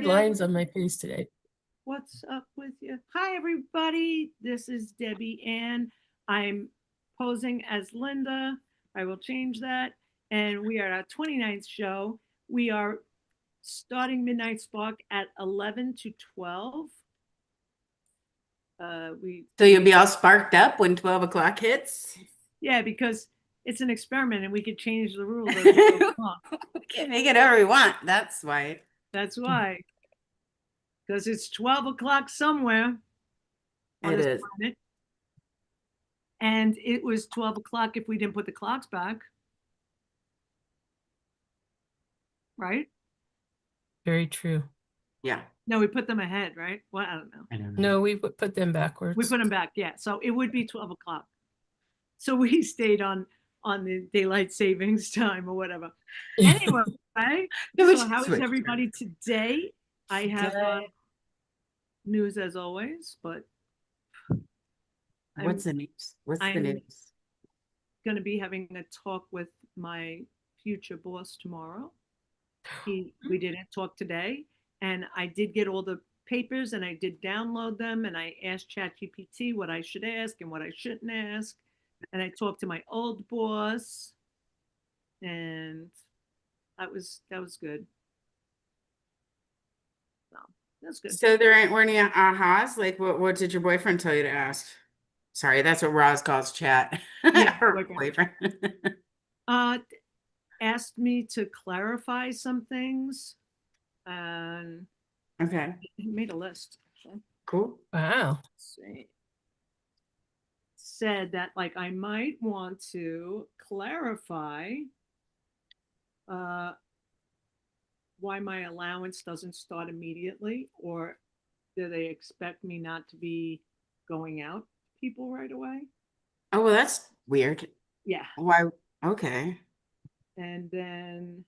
lines on my face today. What's up with you? Hi, everybody. This is Debbie Ann. I'm posing as Linda. I will change that. And we are at our 29th show. We are starting Midnight Spark at 11 to 12. So you'll be all sparked up when 12 o'clock hits? Yeah, because it's an experiment and we could change the rules as We we go along. can make it however we want. That's why. That's why. Because it's 12 o'clock somewhere on It this is. planet. And it was 12 o'clock if we didn't put the clocks back. Right? Very true. Yeah. No, we put them ahead, right? Well, I don't know. I don't know. No, we would put them backwards. We put them back, yeah. So it would be 12 o'clock. So we stayed on the daylight savings time or whatever. Anyway, so how is everybody today? I have news as always, but What's the news? What's the news? Going to be having a talk with my future boss tomorrow. We didn't talk today, and I did get all the papers and I did download them, and I asked ChatGPT what I should ask and what I shouldn't ask, and I talked to my old boss, and that was good. So that's good. So there weren't any ahas? Like what did your boyfriend tell you to ask? Sorry, that's what Roz calls chat. Yeah, her boyfriend. Asked me to clarify some things, and okay, he made a list. Actually. Cool. Wow. Let's see. Said that like I might want to clarify why my allowance doesn't start immediately, or do they expect me not to be going out to people right away? Oh, well, that's weird. Yeah. Why? Okay. And then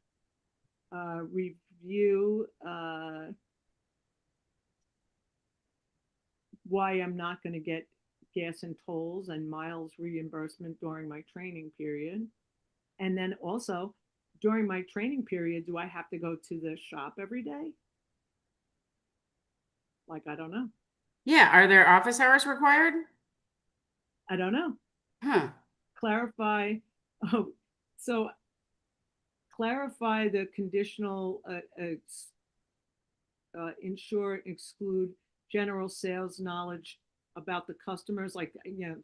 review why I'm not going to get gas and tolls and miles reimbursement during my training period. And then also, during my training period, do I have to go to the shop every day? Like, I don't know. Yeah. Are there office hours required? I don't know. Huh. Clarify. Oh, so clarify the conditional insure, exclude general sales knowledge about the customers, like,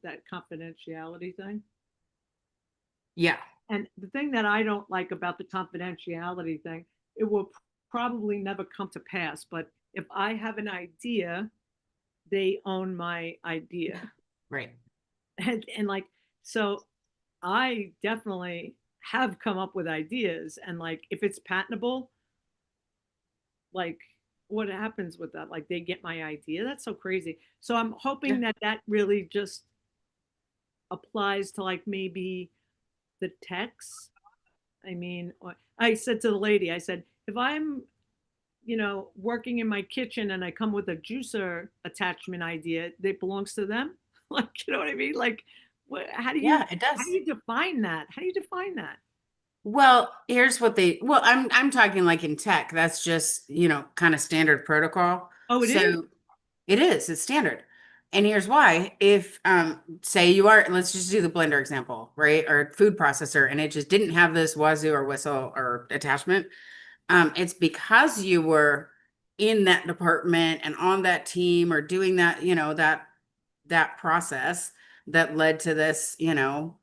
that confidentiality thing. Yeah. And the thing that I don't like about the confidentiality thing, it will probably never come to pass. But if I have an idea, they own my idea. Right. And like, so I definitely have come up with ideas. And like, if it's patentable, like, what happens with that? Like, they get my idea? That's so crazy. So I'm hoping that really just applies to like maybe the techs. I mean, I said to the lady, I said, if I'm, working in my kitchen and I come with a juicer attachment idea, it belongs to them. Like, you know what I mean? Like, how do you? Yeah, it does. How do you define that? How do you define that? Well, here's what I'm talking like in tech. That's just, kind of standard protocol. Oh, it is? It is, it's standard. And here's why. If say let's just do the blender example, right? Or food processor, and it just didn't have this wazoo or whistle or attachment. It's because you were in that department and on that team or doing that, that process that led to this,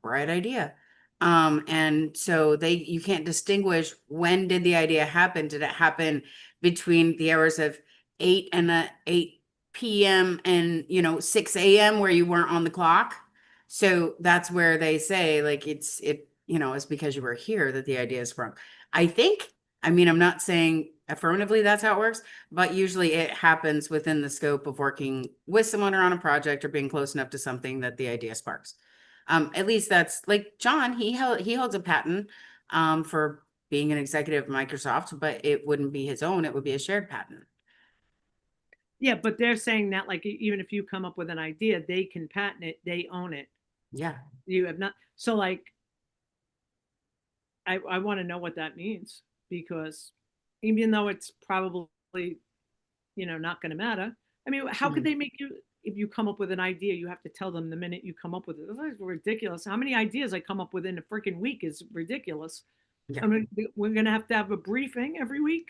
bright idea. And so you can't distinguish when did the idea happen? Did it happen between the hours of 8 p.m. and 6 a.m. where you weren't on the clock? So that's where they say like it's because you were here that the idea is from. I'm not saying affirmatively that's how it works, but usually it happens within the scope of working with someone or on a project or being close enough to something that the idea sparks. At least that's like John, he holds a patent for being an executive of Microsoft, but it wouldn't be his own, it would be a shared patent. Yeah, but they're saying that like even if you come up with an idea, they can patent it, they own it. Yeah. You have not. So like, I want to know what that means, because even though it's probably not going to matter. I mean, how could they make you, if you come up with an idea, you have to tell them the minute you come up with it. That's ridiculous. How many ideas I come up with in a freaking week is ridiculous. Yeah. I mean, we're going to have a briefing every week.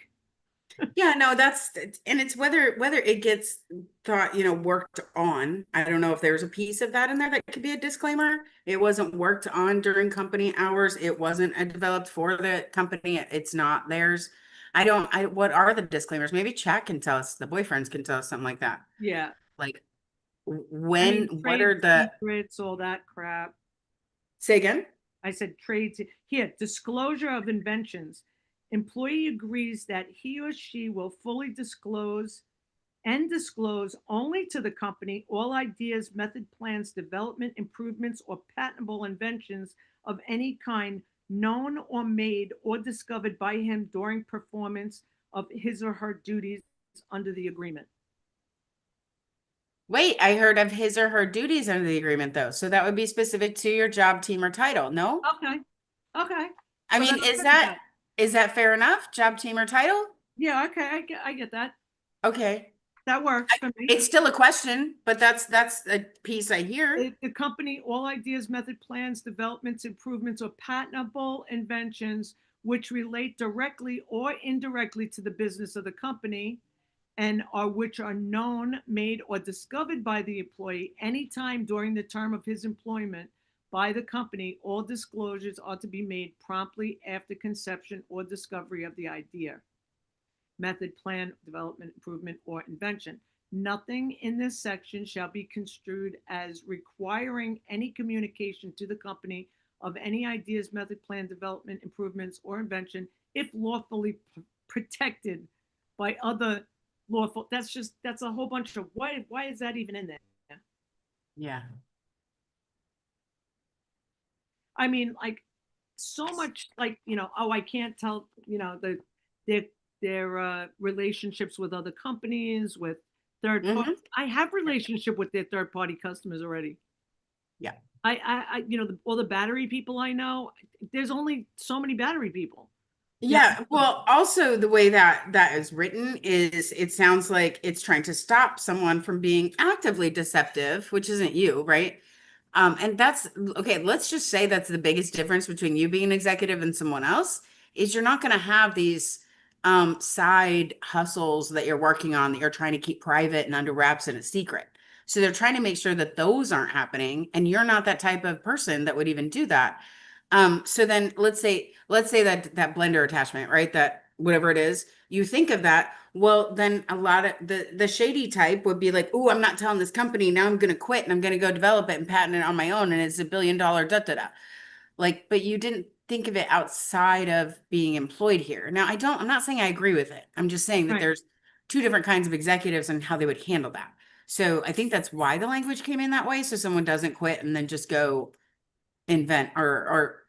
Yeah, no, and it's whether it gets thought, worked on. I don't know if there's a piece of that in there that could be a disclaimer. It wasn't worked on during company hours. It wasn't developed for the company. It's not theirs. What are the disclaimers? Maybe Chad can tell us, the boyfriends can tell us something like that. Yeah. Like I when, mean, what trade are the, secrets, all that crap. say again? I said here, disclosure of inventions. Employee agrees that he or she will fully disclose only to the company all ideas, method plans, development improvements, or patentable inventions of any kind known or made or discovered by him during performance of his or her duties under the agreement. Wait, I heard of his or her duties under the agreement though. So that would be specific to your job, team, or title, no? Okay. Okay. I So mean, then is that fair enough? Job, team, or title? yeah, okay, I get that. Okay. That works for me. It's still a question, but that's a piece I hear. The company, all ideas, method plans, developments, improvements, or patentable inventions which relate directly or indirectly to the business of the company and which are known, made, or discovered by the employee anytime during the term of his employment by the company. All disclosures are to be made promptly after conception or discovery of the idea, method, plan, development, improvement, or invention. Nothing in this section shall be construed as requiring any communication to the company of any ideas, method, plan, development, improvements, or invention if lawfully protected by other lawful. That's a whole bunch of why is that even in there? Yeah. I mean, like so much, like I can't tell, their relationships with other companies, with third parties. I have relationship with their third party customers already. Yeah. I all the battery people I know, there's only so many battery people. Yeah. Well, also the way that is written is it sounds like it's trying to stop someone from being actively deceptive, which isn't you, right? And that's okay. Let's just say that's the biggest difference between you being an executive and someone else is you're not going to have these side hustles that you're working on that you're trying to keep private and under wraps and a secret. So they're trying to make sure that those aren't happening, and you're not that type of person that would even do that. So then let's say that blender attachment, right? That whatever it is, you think of that. Well, then a lot of the shady type would be like, oh, I'm not telling this company. Now I'm going to quit and I'm going to go develop it and patent it on my own. And it's $1 billion da da da. Like, but you didn't think of it outside of being employed here. Now, I'm not saying I agree with it. I'm just saying that Right. there's two different kinds of executives and how they would handle that. So I think that's why the language came in that way. So someone doesn't quit and then just go invent or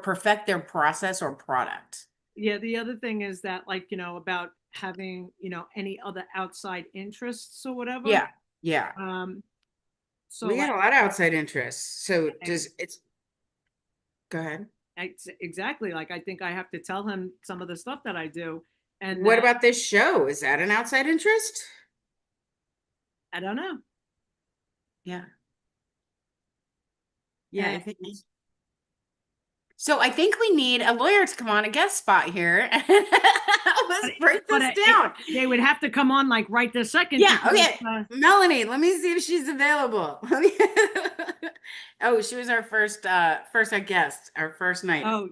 perfect their process or product. Yeah, the other thing is that, like, about having, any other outside interests or whatever. Yeah. Yeah. So We got a lot of outside interests. So go ahead. Exactly. Like, I think I have to tell him some of the stuff that I do. And what about this show? Is that an outside interest? I don't know. Yeah. Yeah, I think so. I think we need a lawyer to come on a guest spot here. Let's break this down. They would have to come on like right this second. Yeah. Because, Okay. Melanie, let me see if she's available. Oh, she was our first guest, our first night. Oh,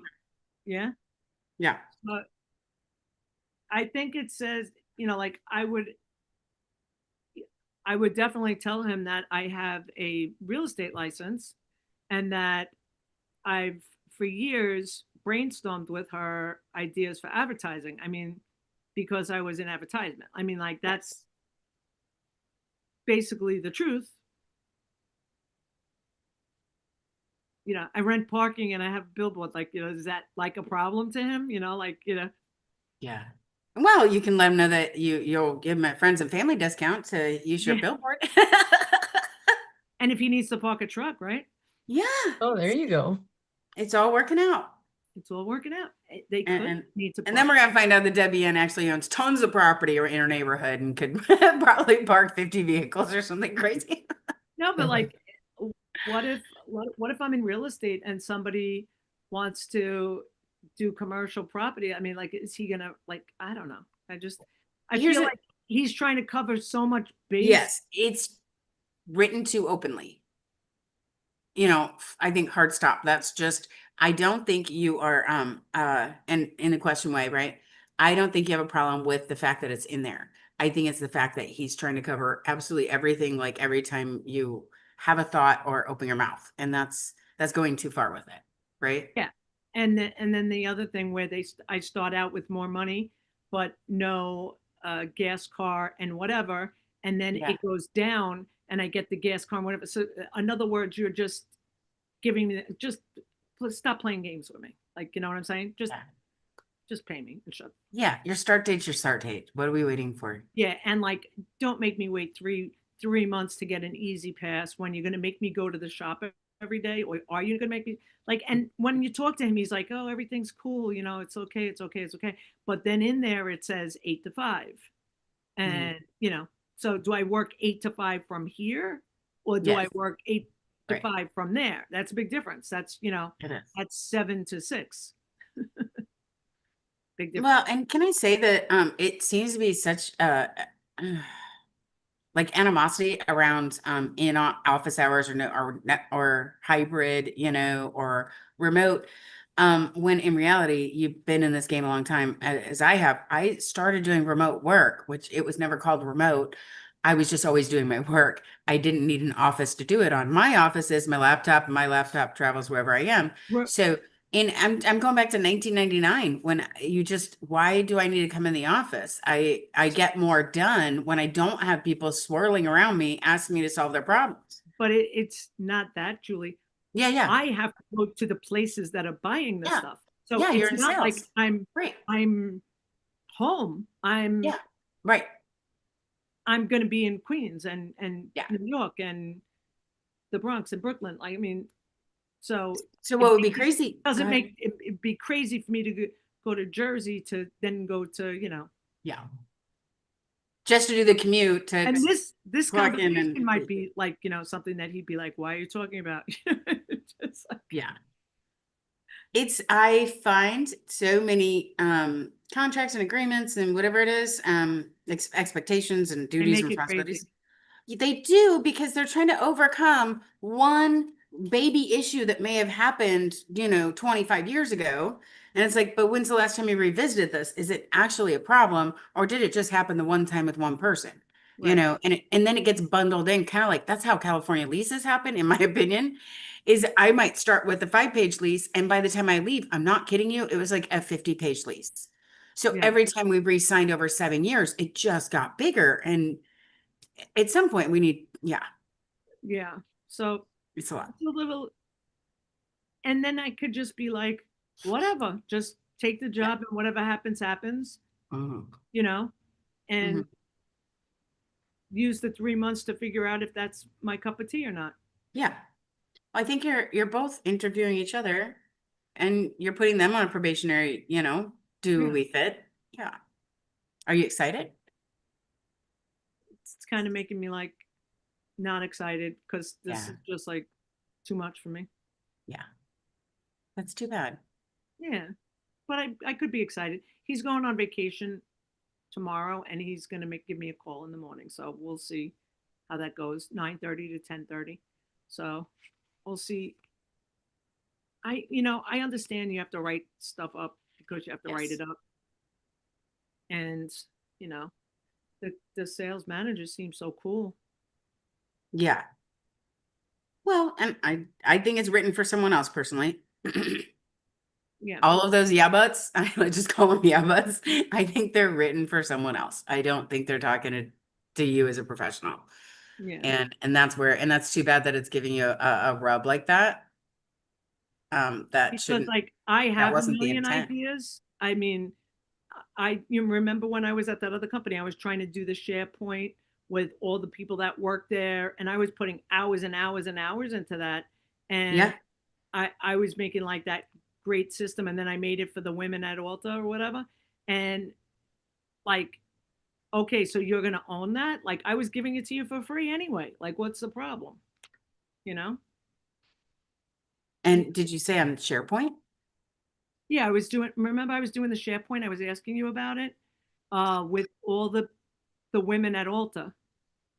yeah. Yeah. But I think it says, like I would definitely tell him that I have a real estate license and that I've for years brainstormed with her ideas for advertising. I mean, because I was in advertisement. I mean, like that's basically the truth. I rent parking and I have billboards. Like, is that like a problem to him? Yeah. Well, you can let him know that you'll give him a friends and family discount to use your billboard. And if he needs to park a truck, right? Yeah. Oh, there you go. It's all working out. it's all working out. They And, could and, need to and then park. we're gonna find out that Debbie Ann actually owns tons of property in her neighborhood and could probably park 50 vehicles or something crazy. No, but like, what if I'm in real estate and somebody wants to do commercial property? I mean, like, is he gonna like? I don't know. I Here's feel what, like he's trying to cover so much base. yes, it's written too openly. I think hard stop. That's just, I don't think you are, and in a question way, right? I don't think you have a problem with the fact that it's in there. I think it's the fact that he's trying to cover absolutely everything, like every time you have a thought or open your mouth. And that's going too far with it, right? Yeah. And then the other thing where I start out with more money, but no gas car and whatever, and then Yeah. it goes down and I get the gas car and whatever. So in other words, you're just giving me just stop playing games with me. Like, you know what I'm saying? Yeah. Just pay me and shut. Yeah. Your start date's your start date. What are we waiting for? Yeah, and like don't make me wait three months to get an easy pass when you're gonna make me go to the shop every day, or are you gonna make me like? And when you talk to him, he's like, "Oh, everything's cool, it's okay, it's okay, it's okay." But then in there it says 8 to 5, Mhm. and so do I work 8 to 5 from here, or do I Yes. work eight to Right. five from there? That's a big difference. It is. That's 7 to 6. Big difference. Well, and can I say that it seems to be such like animosity around in office hours or no or hybrid, or remote, when in reality you've been in this game a long time, as I have. I started doing remote work, which it was never called remote. I was just always doing my work. I didn't need an office to do it on. My office is my laptop, and my laptop travels wherever I am. So I'm going back to 1999 when why do I need to come in the office? I get more done when I don't have people swirling around me asking me to solve their problems. But it's not that, Julie. Yeah, yeah. I have to go to the places that are buying the Yeah. stuff. So Yeah, you're it's in not like sales. Right. I'm home. I'm Yeah. Right. I'm going to be in Queens and Yeah. New York and the Bronx and Brooklyn. I mean, so So it what would be crazy? Go doesn't ahead. make it'd be crazy for me to go to Jersey to then go to Yeah. Just to do the commute to and this clock in conversation and might be like something that he'd be like, why are you talking about? Just like, yeah. I find so many contracts and agreements and whatever it is, expectations and they duties and make it crazy. responsibilities. They do because they're trying to overcome one baby issue that may have happened, 25 years ago. And it's like, but when's the last time you revisited this? Is it actually a problem, or did it just happen the one time with one person? Right. And then it gets bundled in, kind of like that's how California leases happen, in my opinion. Is I might start with a 5-page lease, and by the time I leave, I'm not kidding you, it was like a 50-page lease. So Yeah. every time we re-signed over 7 years, it just got bigger. And at some point we need, yeah, Yeah. So it's a lot. it's a little, and then I could just be like, whatever, just take the Yeah. job and whatever happens, happens, Mhm. and Mhm. use the 3 months to figure out if that's my cup of tea or not. Yeah. I think you're both interviewing each other, and you're putting them on a probationary, do Yeah. we fit? Yeah. Are you excited? It's kind of making me like not excited because this Yeah. is just like too much for me. Yeah. That's too bad. Yeah. But I could be excited. He's going on vacation tomorrow and he's going to give me a call in the morning. So we'll see how that goes. 9:30 to 10:30. So we'll see. I understand you have to write stuff up because you have to write Yes. it up. And, you know, the sales manager seems so cool. Yeah. Well, and I think it's written for someone else personally. Yeah. All of those yeah buts, I would just call them yeah buts. I think they're written for someone else. I don't think they're talking to you as a professional. Yeah. And that's too bad that it's giving you a rub like that. Because like I That have a wasn't the million intent. ideas. I mean, you remember when I was at that other company, I was trying to do the SharePoint with all the people that work there, and I was putting hours and hours and hours into that, and Yeah. I was making like that great system. And then I made it for the women at Alta or whatever. And like, okay, so you're going to own that? Like, I was giving it to you for free anyway. Like, what's the problem? You know? And did you say on SharePoint? Yeah, remember I was doing the SharePoint. I was asking you about it with all the women at Alta.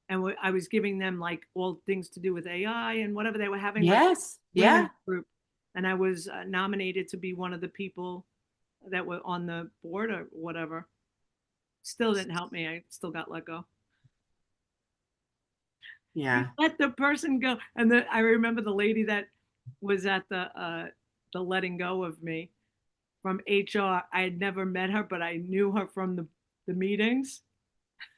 And I was giving them like all things to do with AI and whatever they were having, like Yes. women's Yeah. group. And I was nominated to be one of the people that were on the board or whatever. Still didn't help me. I still got let go. Yeah. Let the person go. And I remember the lady that was at the letting go of me from HR. I had never met her, but I knew her from the meetings.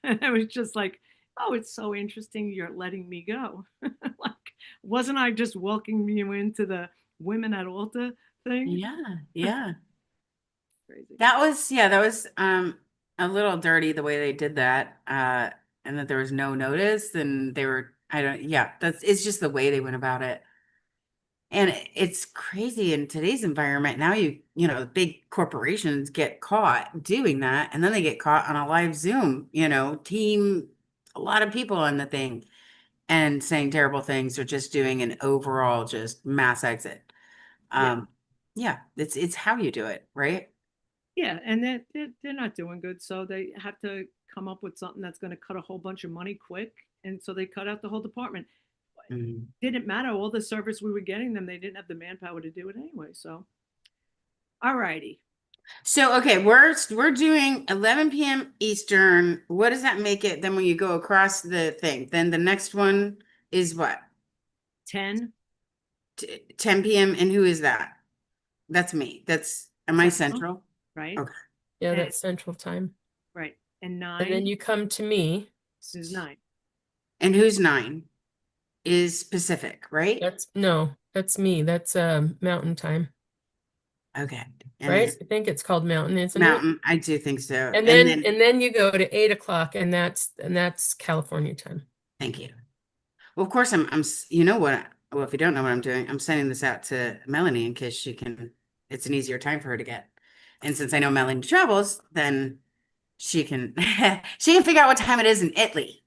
And I was just like, oh, it's so interesting you're letting me go. Like, wasn't I just welcoming you into the women at Alta thing? Yeah. Yeah. Crazy. That was a little dirty the way they did that. And that there was no notice and they were I don't yeah, it's just the way they went about it. And it's crazy in today's environment. Now big corporations get caught doing that, and then they get caught on a live Zoom, team, a lot of people on the thing and saying terrible things or just doing an overall just mass exit. Yeah. Yeah, it's how you do it, right? Yeah. And they're not doing good. So they have to come up with something that's going to cut a whole bunch of money quick. And so they cut out the whole department. Mhm. Didn't matter. All the service we were getting them, they didn't have the manpower to do it anyway. So, all righty. So okay, we're doing 11 p.m. Eastern. What does that make it? Then when you go across the thing, then the next one is what? 10 10 p.m. And who is that? That's me. Am I Central, central? right? Okay. Yeah, And that's central time. right. And And then 9 you come to me. is 9. And who's 9 is Pacific, right? That's me. That's mountain time, Okay. And right? it's I think it's called mountain, isn't it? Mountain. I do think so. And And then then and then you go to 8 o'clock, and that's California time. thank you. Well, of course, you know what? Well, if you don't know what I'm doing, I'm sending this out to Melanie in case it's an easier time for her to get. And since I know Melanie travels, then she can, she can figure out what time it is in Italy.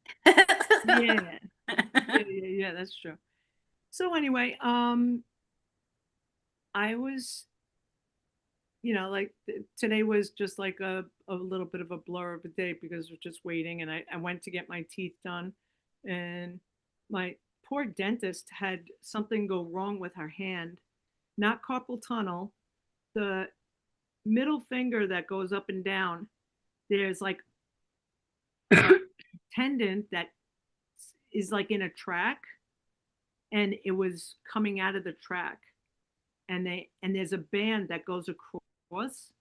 Yeah. Yeah, that's true. So anyway, I was, like today was just like a little bit of a blur of a day because we're just waiting. And I went to get my teeth done, and my poor dentist had something go wrong with her hand, not carpal tunnel, the middle finger that goes up and down. There's like a tendon that is like in a track, and it was coming out of the track, and there's a band that goes across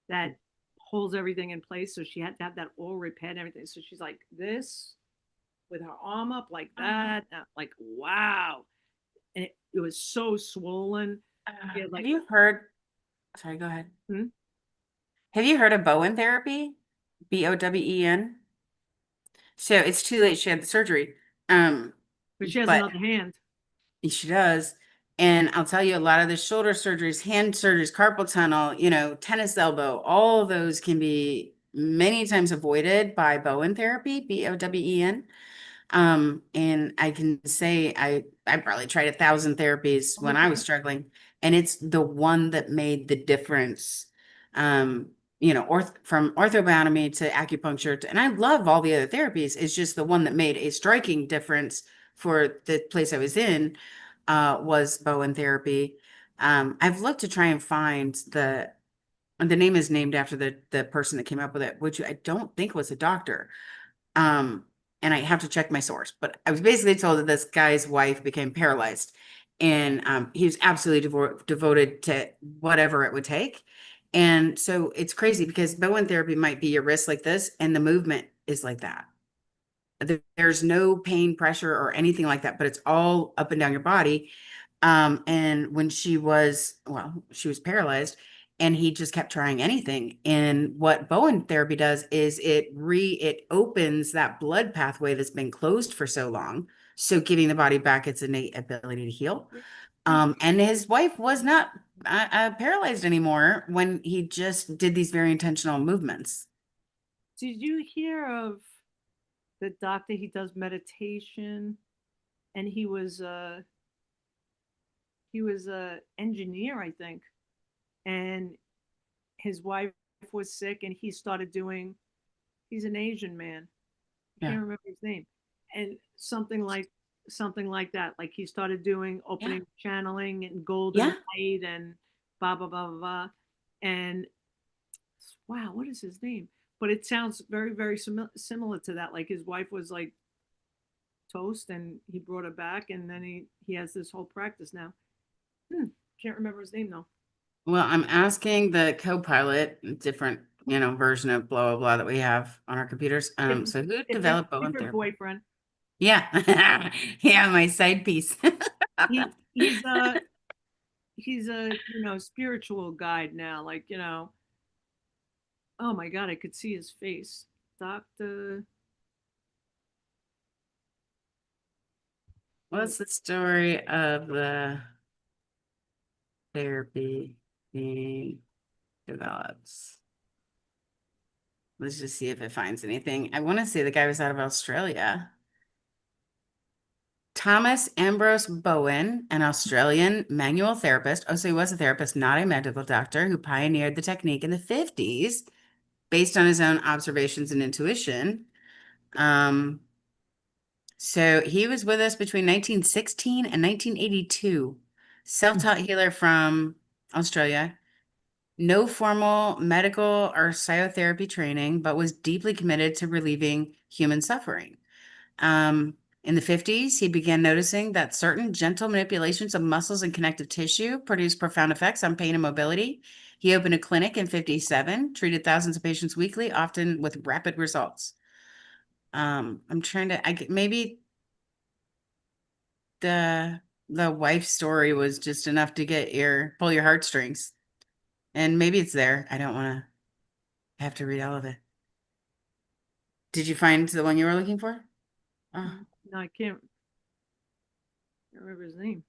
that holds everything in place. So she had to have that all repaired and everything. So she's like this with her arm up like that, like wow. And it was so swollen. Yeah, Have you heard? Sorry, go ahead. Hmm? Have you heard of Bowen therapy? Bowen. So it's too late. She had the surgery. But she has But another hand. she does. And I'll tell you, a lot of the shoulder surgeries, hand surgeries, carpal tunnel, tennis elbow, all of those can be many times avoided by Bowen therapy, Bowen. And I can say I probably tried 1,000 therapies when I was struggling, and it's the one that made the difference. From orthobiotomy to acupuncture and I love all the other therapies. It's just the one that made a striking difference for the place I was in, was Bowen therapy. I've looked to try and find the name is named after the person that came up with it, which I don't think was a doctor. Um, and I have to check my source, but I was basically told that this guy's wife became paralyzed, and he was absolutely devoted to whatever it would take. And so it's crazy because Bowen therapy might be your wrist like this, and the movement is like that. There's no pain, pressure, or anything like that, but it's all up and down your body. And when she was paralyzed, and he just kept trying anything. And what Bowen therapy does is it opens that blood pathway that's been closed for so long, so giving the body back its innate ability to heal. And his wife was not paralyzed anymore when he just did these very intentional movements. Did you hear of the doctor? He does meditation, and he was a engineer, I think, and his wife was sick, and he started doing. He's an Asian man. I Yeah. can't remember his name, and something like that. Like he started doing Yeah. opening channeling and golden Yeah. light and blah blah blah blah blah. And wow, what is his name? But it sounds very very similar to that. Like his wife was like toast, and he brought her back, and then he has this whole practice now. Can't remember his name though. Well, I'm asking the co-pilot, different, version of blah blah blah that we have on our computers. Different, So who different, developed Bowen different therapy? boyfriend. Yeah. Yeah, my side piece. He's a spiritual guide now. Like oh my god, I could see his face, Doctor. What's the story of the therapy being developed? Let's just see if it finds anything. I want to say the guy was out of Australia. Thomas Ambrose Bowen, an Australian manual therapist. Oh, so he was a therapist, not a medical doctor, who pioneered the technique in the 50s based on his own observations and intuition. So he was with us between 1916 and 1982. Self-taught healer from Australia. No formal medical or psychotherapy training, but was deeply committed to relieving human suffering. In the 50s, he began noticing that certain gentle manipulations of muscles and connective tissue produced profound effects on pain and mobility. He opened a clinic in 57, treated thousands of patients weekly, often with rapid results. I'm trying to, maybe the wife story was just enough to pull your heartstrings. And maybe it's there. I don't want to have to read all of it. Did you find the one you were looking for? Oh, No, I can't remember his name.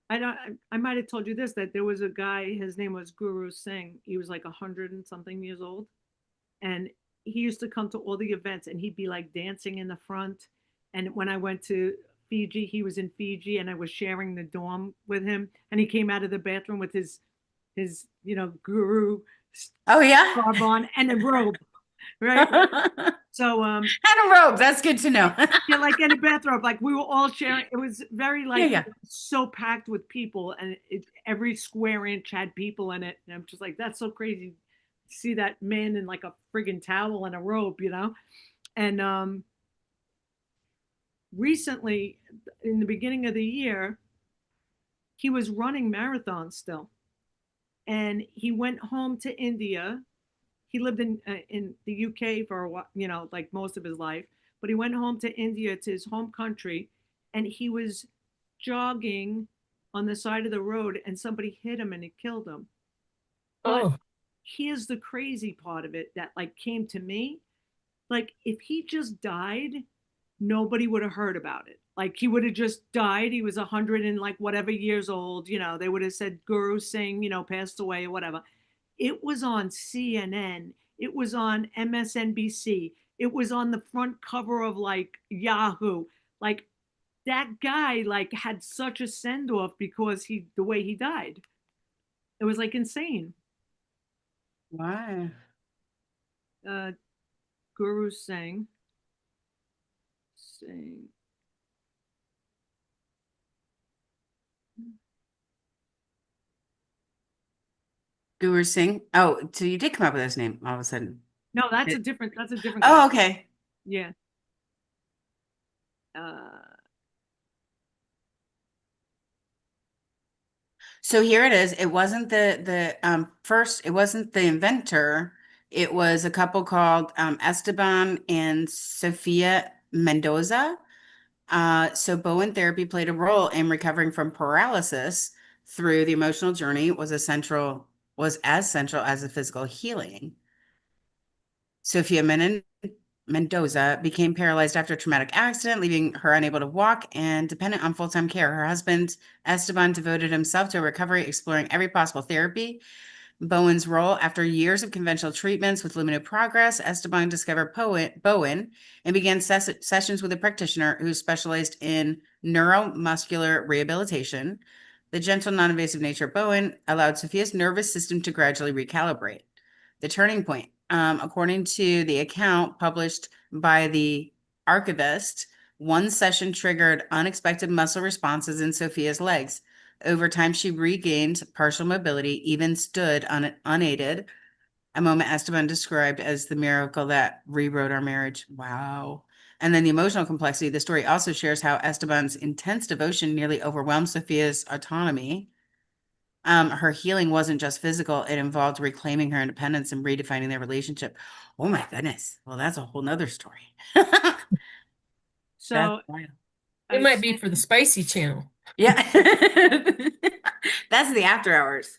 I don't. I might have told you this, that there was a guy. His name was Guru Singh. He was like 100 and something years old, and he used to come to all the events, and he'd be like dancing in the front. And when I went to Fiji, he was in Fiji, and I was sharing the dorm with him, and he came out of the bathroom with his guru oh yeah. garb on and a robe, right? So And a robe. That's good to know. yeah, like in a bathrobe, like we were all sharing. It was very like Yeah. so packed with people, and every square inch had people in it. And I'm just like, that's so crazy. To see that man in like a friggin' towel and a robe. And recently, in the beginning of the year, he was running marathons still, and he went home to India. He lived in the UK for a while, like most of his life, but he went home to India, to his home country, and he was jogging on the side of the road, and somebody hit him and it killed him. But Oh, here's the crazy part of it that like came to me. Like if he just died, nobody would have heard about it. Like he would have just died. He was 100 and like whatever years old. They would have said Guru Singh, passed away or whatever. It was on CNN. It was on MSNBC. It was on the front cover of like Yahoo. Like that guy like had such a send off because the way he died. It was like insane. Why? Uh Guru Singh. Guru Singh. Oh, so you did come up with his name all of a sudden. No, that's a different guy. Oh, okay. Yeah. Uh So here it is. It wasn't it wasn't the inventor. It was a couple called Esteban and Sofia Mendoza. So Bowen therapy played a role in recovering from paralysis through the emotional journey was as central as the physical healing. Sophia Mendoza became paralyzed after a traumatic accident, leaving her unable to walk and dependent on full-time care. Her husband, Esteban, devoted himself to recovery, exploring every possible therapy. Bowen's role. After years of conventional treatments with limited progress, Esteban discovered Bowen and began sessions with a practitioner who specialized in neuromuscular rehabilitation. The gentle, non-invasive nature of Bowen allowed Sophia's nervous system to gradually recalibrate. The turning point. According to the account published by the archivist, one session triggered unexpected muscle responses in Sophia's legs. Over time, she regained partial mobility, even stood unaided, a moment Esteban described as the miracle that rewrote our marriage. Wow. And then the emotional complexity. The story also shares how Esteban's intense devotion nearly overwhelmed Sophia's autonomy. Her healing wasn't just physical, it involved reclaiming her independence and redefining their relationship. Oh my goodness. Well, that's a whole nother story. That's So wild. It I might be sent, for the spicy channel. Yeah. That's the after hours.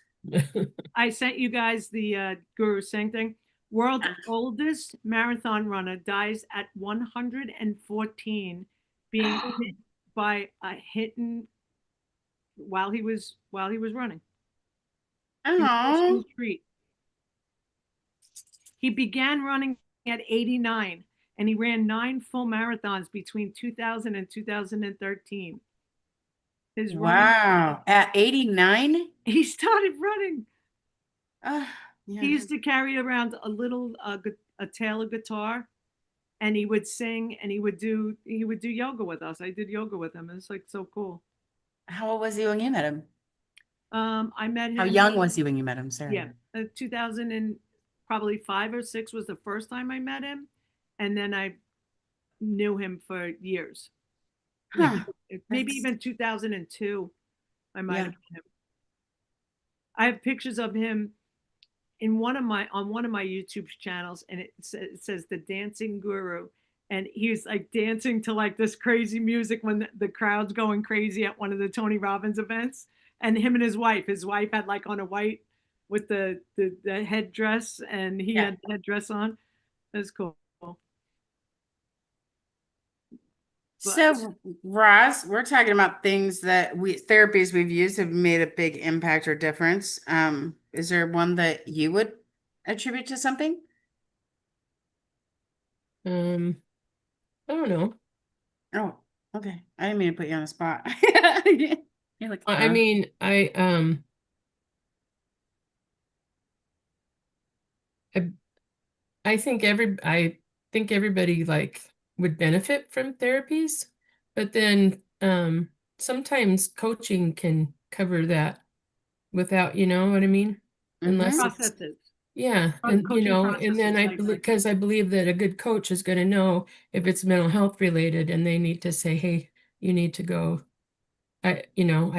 I sent you guys the Guru Singh thing. World's oldest marathon runner dies at 114, being hit by a hidden while he was running. He was crossing the Oh, street. He began running at 89 and he ran 9 full marathons between 2000 and 2013. His running, wow. At 89? he started running. Yeah. He used to carry around a little a Taylor guitar, and he would sing and he would do yoga with us. I did yoga with him. It's like so cool. How old was he when you met him? I met How him. young was he when you met him? Yeah, Sorry. 2000 and probably 5 or 6 was the first time I met him, and then I knew him for years. Like Huh. maybe That's, even 2002, I might yeah. have met him. I have pictures of him in one of my YouTube channels, and it says the Dancing Guru, and he's like dancing to like this crazy music when the crowd's going crazy at one of the Tony Robbins events, and him and his wife had like on a white with the headdress, and he Yeah. had the headdress on. That's cool. But So, Ross, we're talking about things that therapies we've used have made a big impact or difference. Is there one that you would attribute to something? Um, I don't know. Oh, okay. I didn't mean to put you on the spot. You're like, I huh? mean, I I think everybody like would benefit from therapies, but then sometimes coaching can cover that without, you know what I mean? Unless Mm-hmm. it's processes, yeah, and you coaching know, and then processes, I like believe because I believe that a good coach is going to know if it's mental health related and they need to say, hey, you need to go, I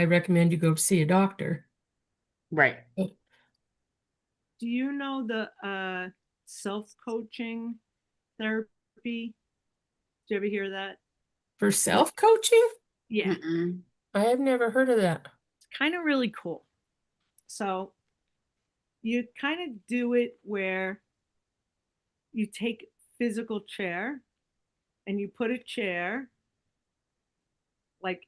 recommend you go see a doctor. Right. But do you know the self-coaching therapy? Did you ever hear that? for self-coaching, Yeah, Mm-mm. I have never heard of that. it's kind of really cool. So you kind of do it where you take physical chair and you put a chair like,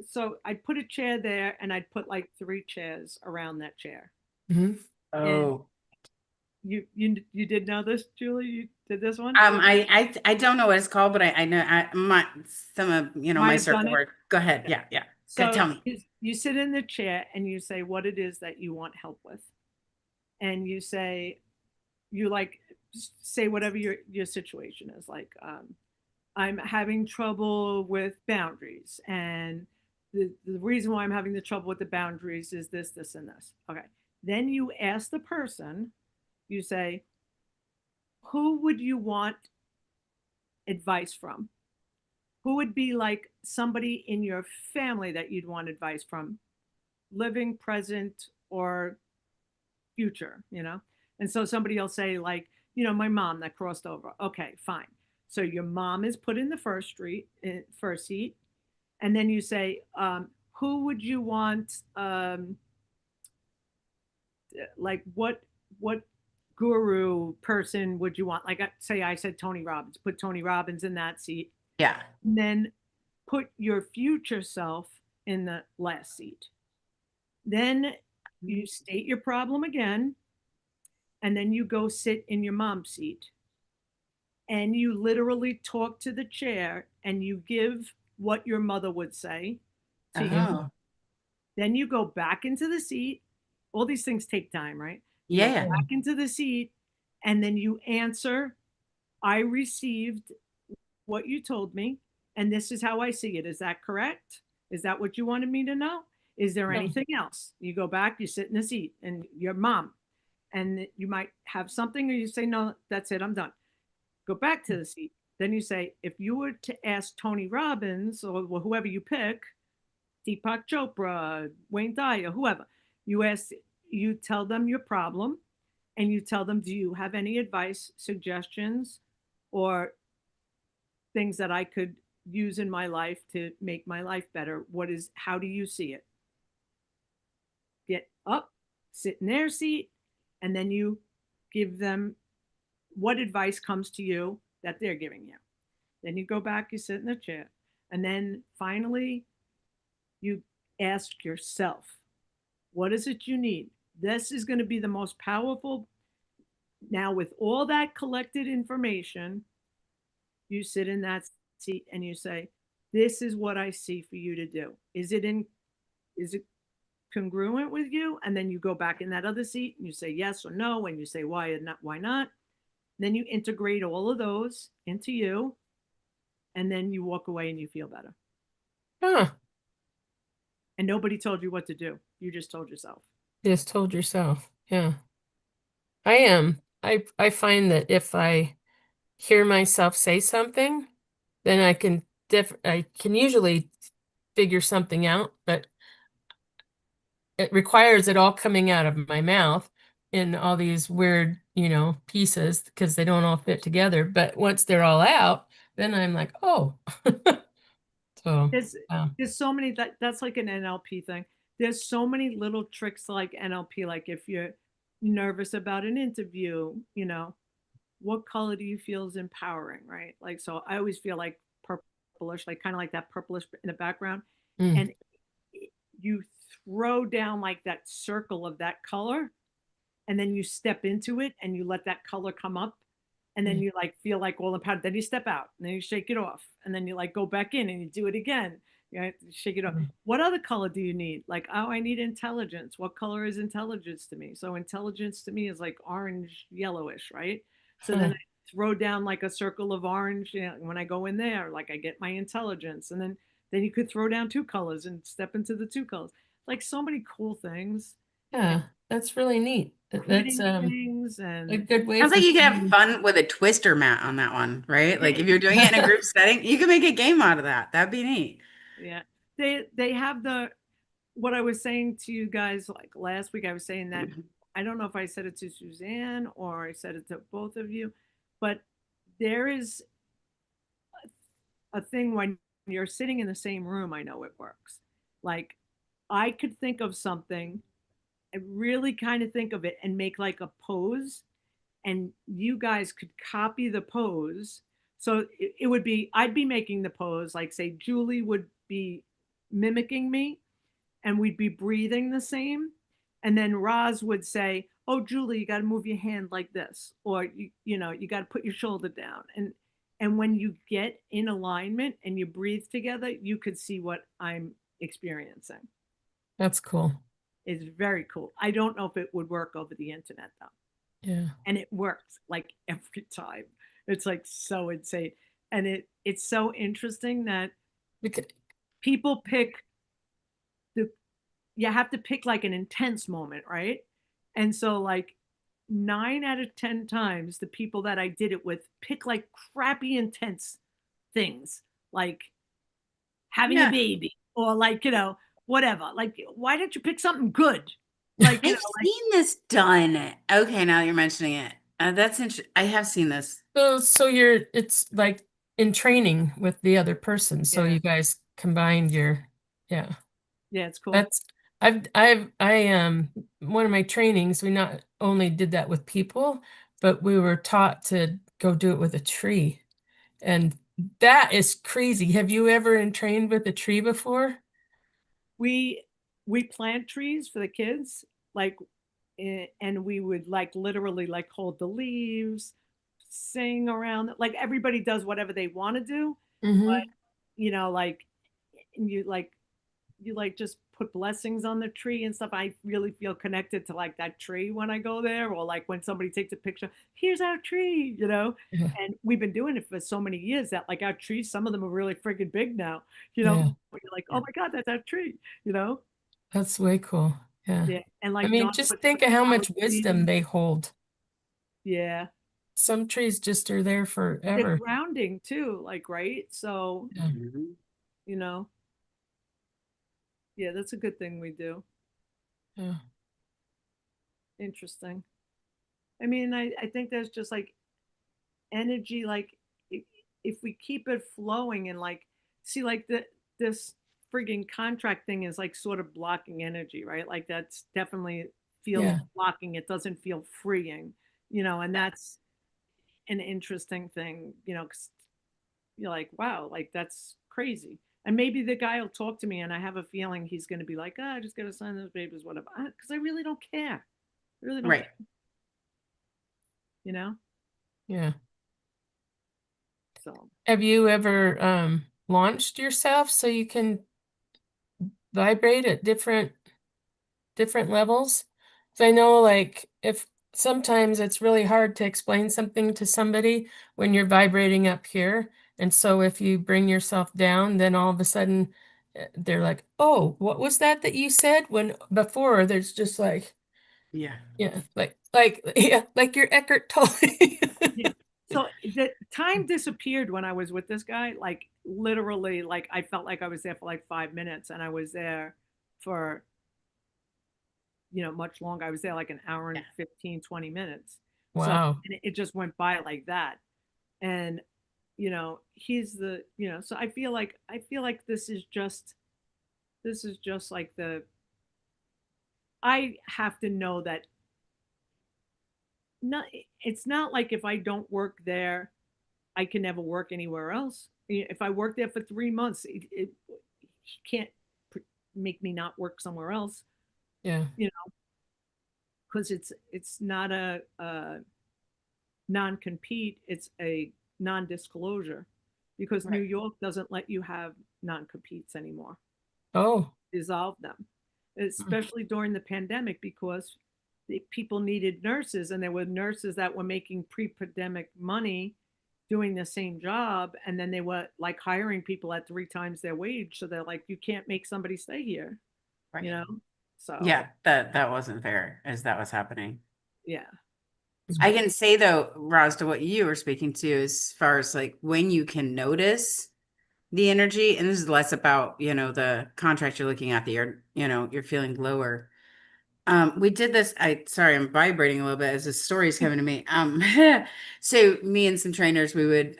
so I'd put a chair there and I'd put like 3 chairs around that chair. Mhm. And Oh. you did know this, Julie? You did this one? I don't know what it's called, but I know some of Might my have done circle it. word. Go ahead. Yeah. Yeah, yeah. Go So tell me. you sit in the chair and you say what it is that you want help with. And you say, you like say whatever your situation is, like I'm having trouble with boundaries, and the reason why I'm having the trouble with the boundaries is this and this. Okay, then you ask the person, you say, who would you want advice from? Who would be like somebody in your family that you'd want advice from, living, present, or future, And so somebody will say, like, my mom that crossed over. Okay, fine. So your mom is put in the first seat, and then you say, who would you want? Like, what guru person would you want? Like, say I said Tony Robbins, put Tony Robbins in that seat, Yeah. and then put your future self in the last seat. Then you state your problem again, and then you go sit in your mom's seat. And you literally talk to the chair and you give what your mother would say to you. Oh. Then you go back into the seat. All these things take time, right? You Yeah, go yeah. back into the seat and then you answer, I received what you told me, and this is how I see it. Is that correct? Is that what you wanted me to know? Is there No. anything else? You go back, you sit in the seat, and your mom, and you might have something, or you say, no, that's it, I'm done. Go back to the seat. Then you say, if you were to ask Tony Robbins or whoever you pick, Deepak Chopra, Wayne Dyer, whoever, you ask, you tell them your problem and you tell them, do you have any advice, suggestions, or things that I could use in my life to make my life better? How do you see it? Get up, sit in their seat, and then you give them what advice comes to you that they're giving you. Then you go back, you sit in the chair, and then finally you ask yourself, what is it you need? This is going to be the most powerful. Now, with all that collected information, you sit in that seat and you say, this is what I see for you to do. Is it congruent with you? And then you go back in that other seat and you say yes or no, and you say why and not why not. Then you integrate all of those into you, and then you walk away and you feel better. Huh. And nobody told you what to do. You just told yourself. Just told yourself. Yeah. I am. I find that if I hear myself say something, then I can usually figure something out, but it requires it all coming out of my mouth in all these weird, pieces because they don't all fit together. But once they're all out, then I'm like, oh. So, There's wow. there's so many that's like an NLP thing. There's so many little tricks like NLP. Like if you're nervous about an interview, what color do you feel is empowering, right? Like so I always feel like purplish, like kind of like that purplish in the background. Mm, And you throw down like that circle of that color, and then you step into it and you let that color come up, and then mm, you like feel like all empowered. Then you step out and then you shake it off, and then you like go back in and you do it again. Shake it off. mm. What other color do you need? Like, oh, I need intelligence. What color is intelligence to me? So intelligence to me is like orange yellowish, right? So then Huh. I throw down like a circle of orange, when I go in there, like I get my intelligence. And then you could throw down two colors and step into the two colors. Like so many cool things. And Yeah, that's really neat. That's quitting things a and good way Sounds like for you could have somebody. fun with a twister mat on that one, right? Like if you're doing it in a Yeah. group setting, you could make a game out of that. That'd be neat. yeah, they have what I was saying to you guys like last week. I was saying that I don't know if I said it to Suzanne or I said it to both of you, but there is a thing when you're sitting in the same room. I know it works. Like I could think of something, and really kind of think of it and make like a pose, and you guys could copy the pose. So it would be, I'd be making the pose, like say Julie would be mimicking me, and we'd be breathing the same. And then Roz would say, "Oh, Julie, you got to move your hand like this, or you got to put your shoulder down." And when you get in alignment and you breathe together, you could see what I'm experiencing. That's cool. It's very cool. I don't know if it would work over the internet though, Yeah. and it works like every time. It's like so insane, and it's so interesting that Because, people pick the you have to pick like an intense moment, right? And so like 9 out of 10 times the people that I did it with pick like crappy intense things, like having a Yeah. baby or like, whatever. Like why don't you pick something good? Like, I've seen this done. Okay, now that you're mentioning it. That's interesting. I have seen this. so it's like in training with the other person. So yeah. you guys combined yeah. Yeah, it's cool. That's I one of my trainings, only did that with people, but we were taught to go do it with a tree. And that is crazy. Have you ever trained with a tree before? We we plant trees for the kids, like, and we would like literally like hold the leaves, sing around, like everybody does whatever they want to do, Mm-hmm. like you like just put blessings on the tree and stuff. I really feel connected to like that tree when I go there, or like when somebody takes a picture, here's our tree, Yeah. and we've been doing it for so many years that like our trees, some of them are really freaking big now, Yeah. but you're like, oh my God, that's our tree, you know? That's way cool. Yeah. Yeah. And I like mean, not just put think of how flowers much wisdom in. they hold. Yeah. Some trees just are there They're forever. grounding too, like, right? So, Yeah. Mhm. you know, yeah, that's a good thing we do. Yeah. Interesting. I mean, I think there's just like energy, like if, if we keep it flowing and like, see, like this frigging contract thing is like sort of blocking energy, right? Like that's definitely feels Yeah. blocking. It doesn't feel freeing, and that's an interesting thing, 'cause you're like, wow, like that's crazy. And maybe the guy will talk to me, and I have a feeling he's going to be like, I just got to sign those papers, whatever. Because I really don't care. I really don't Right. care, you know? Yeah. So, Have you ever launched yourself so you can vibrate at different levels? 'Cause I know like if sometimes it's really hard to explain something to somebody when you're vibrating up here. And so if you bring yourself down, then all of a sudden they're like, "Oh, what was that you said?" When before there's just like, Yeah. yeah, like yeah, like your Eckhart Tolle. yeah. So the time disappeared when I was with this guy. Like, literally, like, I felt like I was there for like 5 minutes, and I was there for, much longer. I was there like an hour Yeah. and 15, 20 minutes. So, Wow. and it just went by like that. And, he's so I feel like this is just like I have to know that, not it's not like if I don't work there, I can never work anywhere else. If I work there for 3 months, he can't make me not work somewhere else, Yeah. because it's not a non-compete, it's a non-disclosure, because New Right. York doesn't let you have non-competes anymore. Oh. Dissolve them, Mm. especially during the pandemic, because the people needed nurses, and there were nurses that were making pre-pandemic money doing the same job, and then they were like hiring people at 3 times their wage. So they're like, you can't make somebody stay here, you Right. know? So Yeah, that wasn't fair as that was happening. yeah. I can say though, Roz, to what you were speaking to, as far as like when you can notice the energy, and this is less about, the contract you're looking at that you're feeling lower. We did this. Sorry, I'm vibrating a little bit as the story's coming to me. So me and some trainers, we would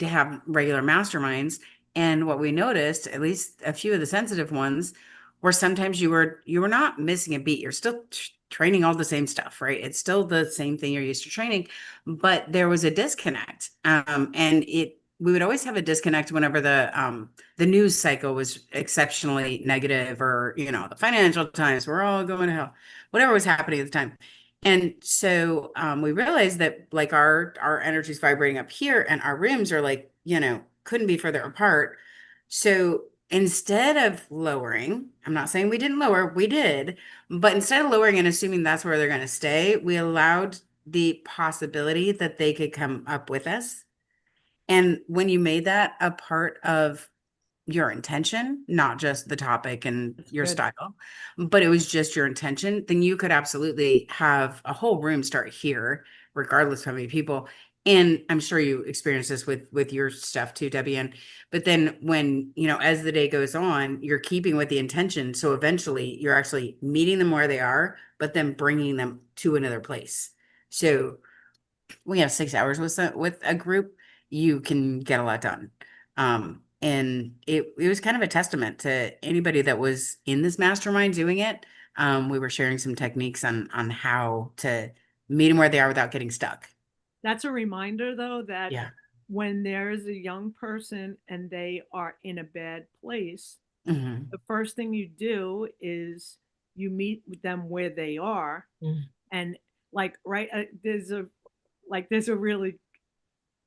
have regular masterminds, and what we noticed, at least a few of the sensitive ones, were sometimes you were not missing a beat. You're still training all the same stuff, right? It's still the same thing you're used to training, but there was a disconnect. And it we would always have a disconnect whenever the news cycle was exceptionally negative, or the financial times were all going to hell, whatever was happening at the time. And so we realized that like our energy's vibrating up here, and our rims are like, couldn't be further apart. So instead of lowering, I'm not saying we didn't lower, we did, but instead of lowering and assuming that's where they're going to stay, we allowed the possibility that they could come up with us. And when you made that a part of your intention, not just the topic and That's your good. style, but it was just your intention, then you could absolutely have a whole room start here, regardless of how many people. And I'm sure you experience this with your stuff too, Debbie. But then when, as the day goes on, you're keeping with the intention. So eventually you're actually meeting them where they are, but then bringing them to another place. So we have 6 hours with a group, you can get a lot done. And it was kind of a testament to anybody that was in this mastermind doing it, we were sharing some techniques on how to meet them where they are without getting stuck. That's a reminder, though, that Yeah. when there's a young person and they are in a bad place, Hmm. the first thing you do is you meet with them where they are. Mm. And like, right, there's a really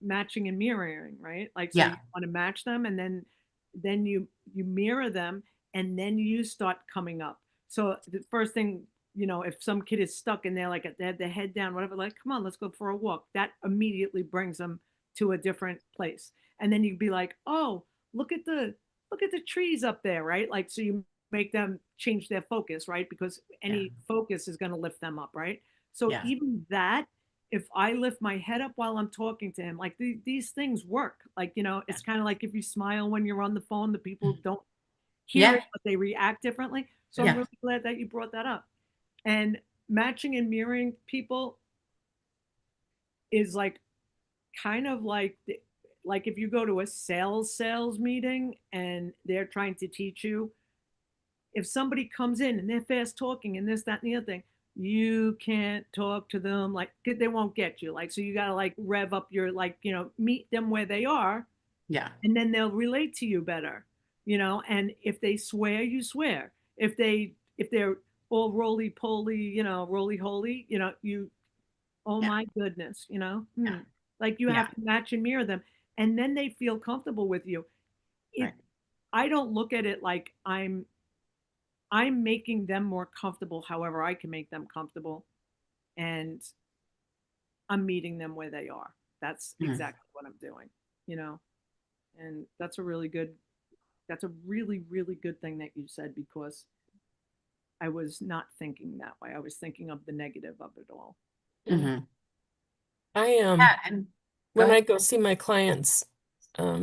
matching and mirroring, right? Like, so you Yeah. want to match them, and then you mirror them, and then you start coming up. So the first thing, if some kid is stuck and they're like they have their head down, whatever, like, come on, let's go for a walk. That immediately brings them to a different place. And then you'd be like, oh, look at the trees up there, right? Like, so you make them change their focus, right? Because Yeah. any focus is going to lift them up, right? So Yeah. even that, if I lift my head up while I'm talking to him, like these things work. Like, Yeah. it's kind of like if you smile when you're on the phone, the people don't hear Yeah. it, but they react differently. So I'm Yeah. really glad that you brought that up. And matching and mirroring people is like kind of like if you go to a sales meeting and they're trying to teach you, if somebody comes in and they're fast talking and this, that, and the other thing, you can't talk to them like they won't get you. Like, so you got to like rev up your, like, meet them where they are, Yeah. and then they'll relate to you better, and if they swear, you swear. If they're all roly poly, roly holy, oh Yeah. my goodness, Yeah. like you Yeah. have to match and mirror them, and then they feel comfortable with you. It, Right. I don't look at it like I'm making them more comfortable however I can make them comfortable, and I'm meeting them where they are. That's Mhm. exactly what I'm doing, you know. And that's a really really good thing that you said, because I was not thinking that way. I was thinking of the negative of it all. Yeah. Mhm. I Yeah. And go when I ahead. go see my clients,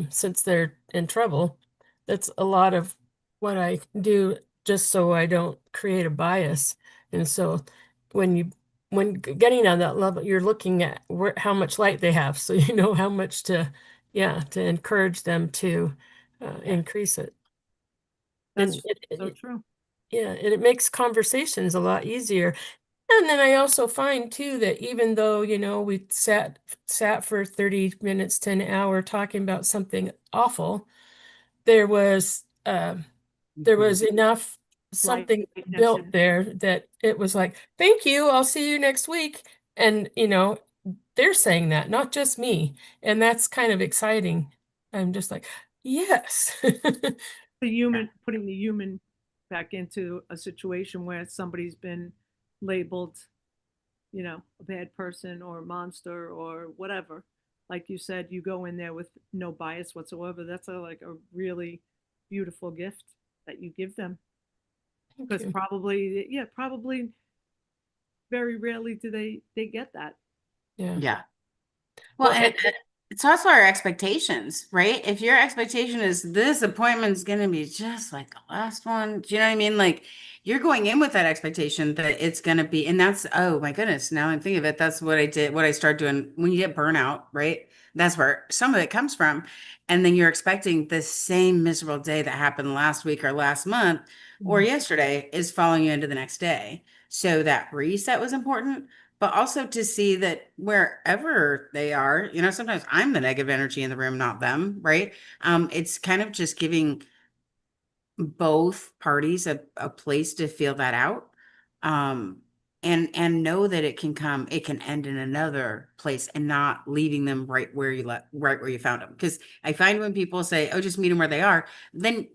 since they're in trouble, that's a lot of what I do just so I don't create a bias. And so when you when getting on that level, you're looking at how much light they have, so you know how much to, yeah, to encourage them to Yeah. increase it. And That's so true. yeah, and it makes conversations a lot easier. And then I also find too that even though, we sat for 30 minutes to an hour talking about something awful, there was there Mhm. was enough something Lightness built and there that it was like, thank you, I'll see you next week. And they're saying that, not just me. And that's kind of exciting. I'm just like, yes. Yeah. putting the human back into a situation where somebody's been labeled, a bad person or a monster or whatever. Like you said, you go in there with no bias whatsoever. That's like a really beautiful gift that you give them, Thank because you. probably very rarely do they get that. Yeah. Yeah. Well, Well, and it's also our expectations, right? If your expectation is this appointment's going to be just like the last one, do you know what I mean? Like you're going in with that expectation that it's going to be, and that's, oh my goodness, now I'm thinking of it. That's what I did, what I started doing when you get burnout, right? That's where some of it comes from. And then you're expecting the same miserable day that happened last week or last month or mm, yesterday is following you into the next day. So that reset was important, but also to see that wherever they are, sometimes I'm the negative energy in the room, not them, right? It's kind of just giving both parties a place to feel that out. Um, and know that it can end in another place and not leaving them right where you found them. Because I find when people say, oh, just meet them where they are, then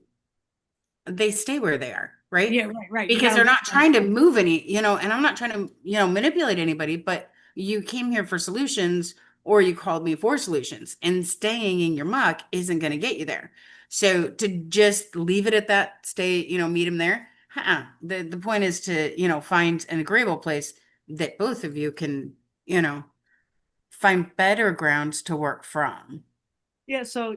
they stay where they are, right? Yeah, right. You got Because to they're leave not them. trying to move any, and I'm not trying to, manipulate anybody, but you came here for solutions or you called me for solutions, and staying in your muck isn't going to get you there. So to just leave it at that, stay, meet them there. The point is to, find an agreeable place that both of you can, find better grounds to work from. Yeah, so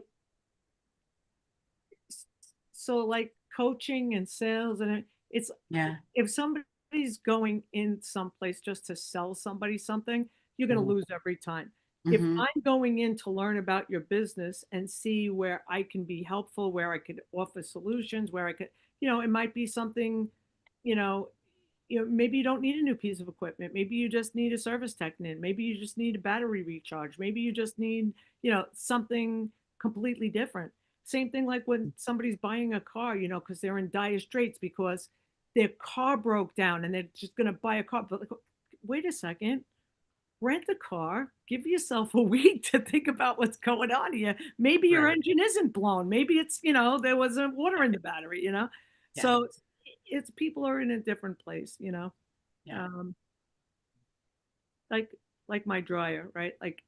like coaching and sales, and it's, Yeah. if somebody's going in someplace just to sell somebody something, you're going to Mhm. lose every time. If Mhm. I'm going in to learn about your business and see where I can be helpful, where I could offer solutions, where I could, it might be something, you know maybe you don't need a new piece of equipment. Maybe you just need a service technician. Maybe you just need a battery recharge. Maybe you just need, something completely different. Same thing like when somebody's buying a car, because they're in dire straits because their car broke down and they're just going to buy a car. But like, wait a second, rent a car, give yourself a week to think about what's going on here. Maybe your Right. engine isn't blown. Maybe it's, there wasn't water in the battery. Yeah. So it's people are in a different place. Yeah. Um, like my dryer, right? Like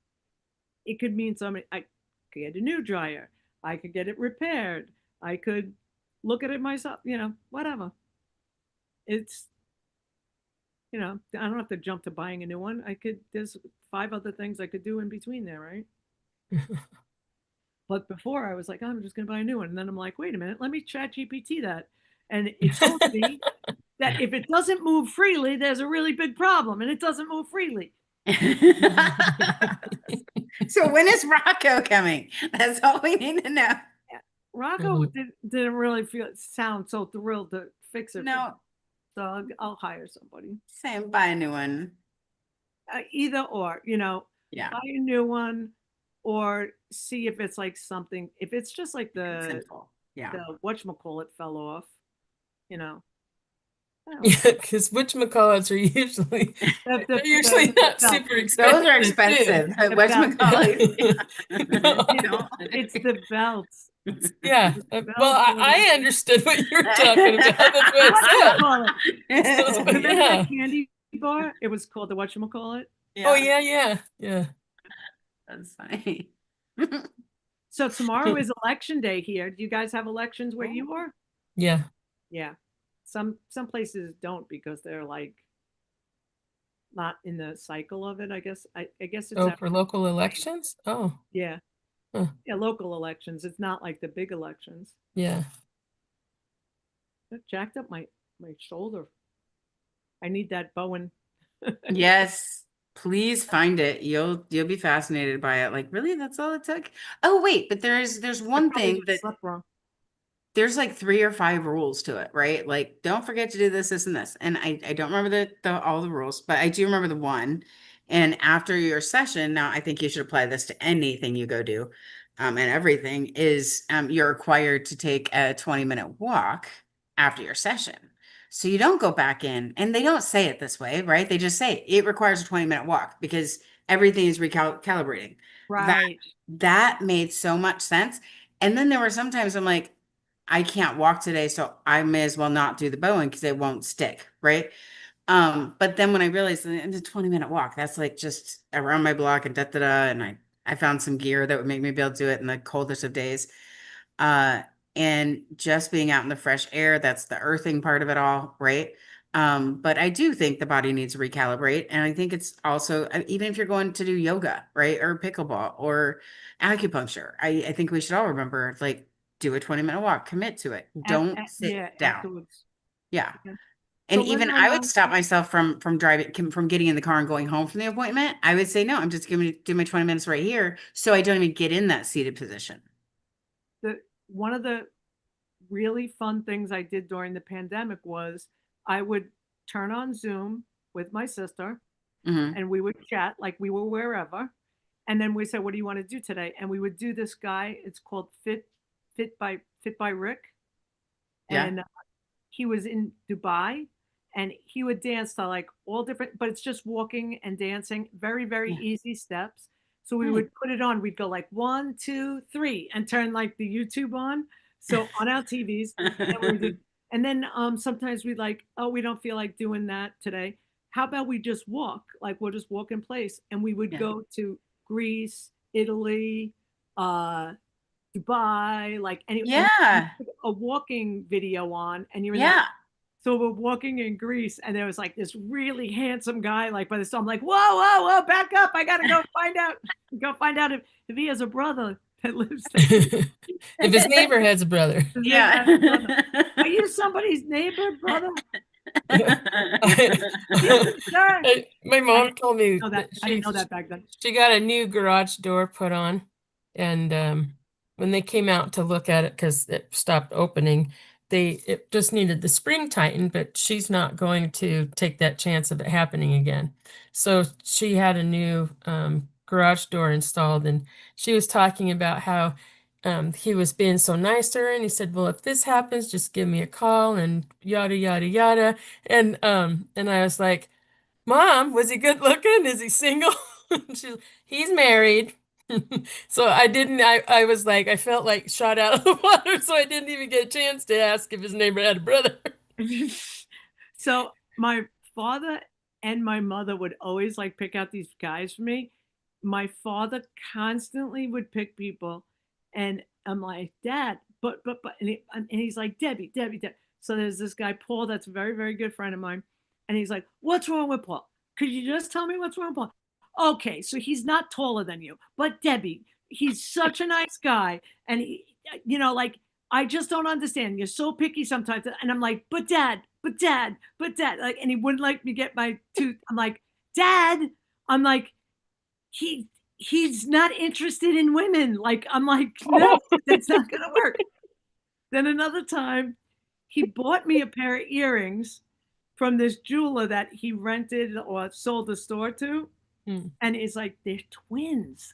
it could mean something. I could get a new dryer. I could get it repaired. I could look at it myself, whatever. It's, I don't have to jump to buying a new one. There's 5 other things I could do in between there, right? But before I was like, oh, I'm just going to buy a new one. And then I'm like, wait a minute, let me chat GPT that. And it told me that if it doesn't move freely, there's a really big problem and it doesn't move freely. So when is Rocco coming? That's all we need to know. Rocco didn't really sound so thrilled to fix it. No. So I'll hire somebody. Same, buy a new one. Either or, Yeah. buy a new one or see if it's like something, if it's just like the whatchamacallit fell off, Yeah, because whatchamacallits are usually they're usually not super expensive. Those are expensive. Whatchamacallit. It's the belts. Yeah. Well, I understood what you were talking about. That's what I said. Remember that candy bar? It was called the whatchamacallit. Yeah. Oh yeah. That's funny. So tomorrow is election day here. Do you guys have elections where you are? Yeah. Yeah. Some places don't because they're like not in the cycle of it, I guess. I guess it's for local elections? Oh. Yeah. Huh. Yeah, local elections. It's not like the big elections. Yeah. That jacked up my shoulder. I need that Bowen. Yes. Please find it. You'll be fascinated by it. Like, really? That's all it took? Oh, wait, but there's one thing that there's like 3 or 5 rules to it, right? Like, don't forget to do this, this, and this. And I don't remember all the rules, but I do remember the one. And after your session, now I think you should apply this to anything you go do, and everything is you're required to take a 20-minute walk after your session. So you don't go back in, and they don't say it this way, right? They just say it requires a 20-minute walk because everything is recalibrating. Right. That made so much sense. And then there were sometimes I'm like, I can't walk today, so I may as well not do the Bowen because it won't stick, right? But then when I realized it's a 20-minute walk, that's like just around my block and and I found some gear that would make me be able to do it in the coldest of days. And just being out in the fresh air, that's the earthing part of it all, right? But I do think the body needs to recalibrate. And I think it's also, even if you're going to do yoga, right? Or pickleball or acupuncture, I think we should all remember, like, do a 20-minute walk, commit to it. Don't sit down. Afterwards. Yeah. Okay. And so even I would stop myself from getting in the car and going home from the appointment. I would say, no, I'm just going to do my 20 minutes right here. So I don't even get in that seated position. One of the really fun things I did during the pandemic was I would turn on Zoom with my sister and we would chat like we were wherever. And then we said, what do you want to do today? And we would do this guy. It's called Fit by Rick. Yeah. And he was in Dubai and he would dance to like all different, but it's just walking and dancing, very, very easy steps. So we would put it on. We'd go like 1, 2, 3 and turn like the YouTube on. So on our TVs. And then sometimes we'd like, oh, we don't feel like doing that today. How about we just walk? Like we'll just walk in place. And we would go to Greece, Italy, Dubai, like a walking video on, and you're so we're walking in Greece, and there was like this really handsome guy. Like by the time I'm like, whoa, back up! I gotta go find out if he has a brother that lives there. If his neighbor has a brother. Yeah. Are you somebody's neighbor, brother? My mom told me I didn't know that back then. She got a new garage door put on, and when they came out to look at it because it stopped opening, it just needed the spring tightened, but she's not going to take that chance of it happening again. So she had a new garage door installed, and she was talking about how he was being so nice to her, and he said, "Well, if this happens, just give me a call," and yada yada yada. And I was like, "Mom, was he good looking? Is he single?" He's married. So I was like, I felt like shot out of the water, so I didn't even get a chance to ask if his neighbor had a brother. So my father and my mother would always like pick out these guys for me. My father constantly would pick people, and I'm like, Dad, but, and he's like, Debbie, Debbie, Debbie. So there's this guy, Paul, that's a very, very good friend of mine. And he's like, what's wrong with Paul? Could you just tell me what's wrong with Paul? Okay, so he's not taller than you, but Debbie, he's such a nice guy. And like, I just don't understand. You're so picky sometimes. And I'm like, but dad, like, and he wouldn't let me get my tooth. I'm like, Dad, I'm like, he's not interested in women. Like, I'm like, no, that's not gonna work. Then another time, he bought me a pair of earrings from this jeweler that he rented or sold the store to. Hmm. And it's like, they're twins.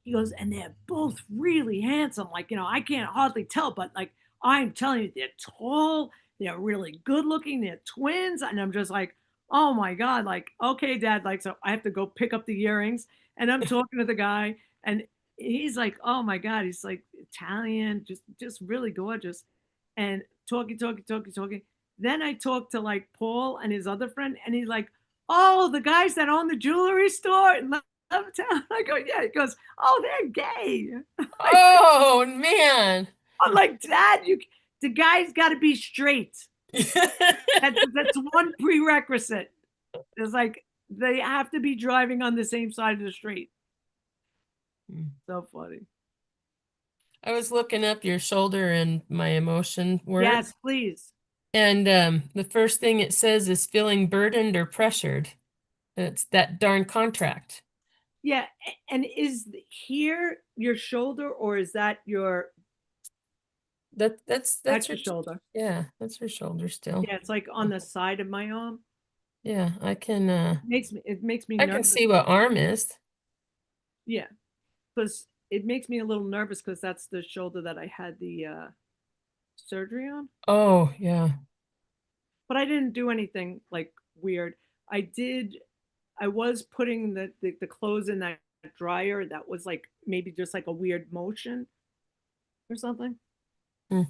He goes, and they're both really handsome. Like, I can't hardly tell, but like, I'm telling you, they're tall, they're really good looking, they're twins. And I'm just like, oh my God, like, okay, Dad. Like, so I have to go pick up the earrings. And I'm talking to the guy, and he's like, oh my God, he's like Italian, just really gorgeous. And talking. Then I talked to like Paul and his other friend, and he's like, oh, the guys that own the jewelry store in Levittown. I go, yeah. He goes, oh, they're gay. Oh man. I'm like, Dad, the guy's got to be straight. That's one prerequisite. It's like they have to be driving on the same side of the street. So funny. I was looking up your shoulder and my emotion work. Yes, please. And the first thing it says is feeling burdened or pressured. It's that darn contract. Yeah, and is here your shoulder, or is that your That's your her. shoulder? Yeah, that's her shoulder still. Yeah, it's like on the side of my arm. Yeah, It makes me I can nervous. see what arm is. Yeah, because it makes me a little nervous because that's the shoulder that I had the surgery on. Oh, yeah. But I didn't do anything like weird. I did. I was putting the clothes in that dryer. That was like maybe just like a weird motion or something. Hmm.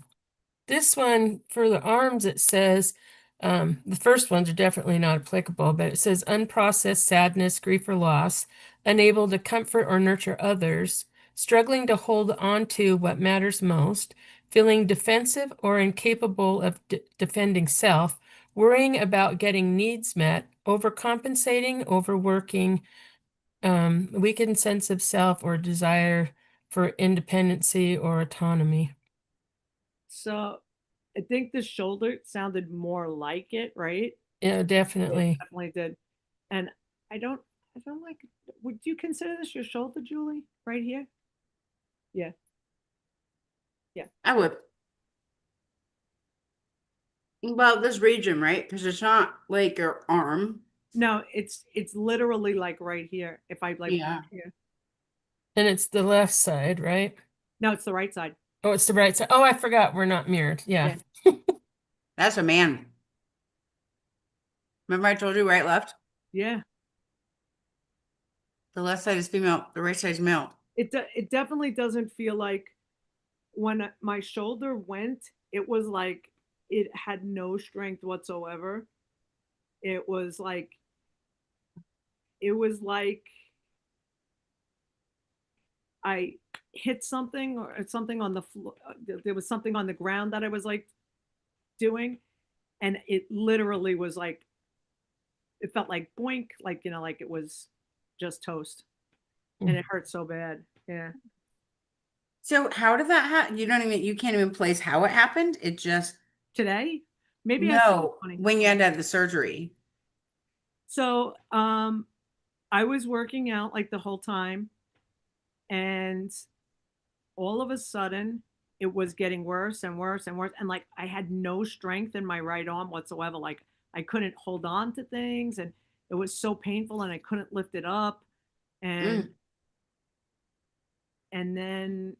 This one for the arms, it says, the first ones are definitely not applicable, but it says unprocessed sadness, grief, or loss, unable to comfort or nurture others, struggling to hold on to what matters most, feeling defensive or incapable of defending self, worrying about getting needs met, overcompensating, overworking, weakened sense of self, or desire for independency or autonomy. So I think the shoulder sounded more like it, right? Yeah, It definitely. definitely did. And I don't I don't like, would you consider this your shoulder, Julie? Right here? Yeah. Yeah. I would. Well, this region, right? Because it's not like your arm. No, it's literally like right here. If I like Yeah. here. And it's the left side, right? No, it's the right side. Oh, it's the right side. Oh, I forgot we're not mirrored. Yeah. Yeah. That's a man. Remember I told you right, left? Yeah. The left side is female, the right side is male. It definitely doesn't feel like when my shoulder went, it was like it had no strength whatsoever. It was like it was like I hit something or something on the floor. There was something on the ground that I was like doing, and it literally was like it felt like boink, like like it was just toast, and it hurt so bad. Yeah. So how did that happen? You can't even place how it happened. It just, Today, maybe I feel no, funny. when you had to have the surgery. So, I was working out like the whole time, and all of a sudden, it was getting worse and worse and worse. And like I had no strength in my right arm whatsoever. Like I couldn't hold on to things and it was so painful and I couldn't lift it up. And Mm. then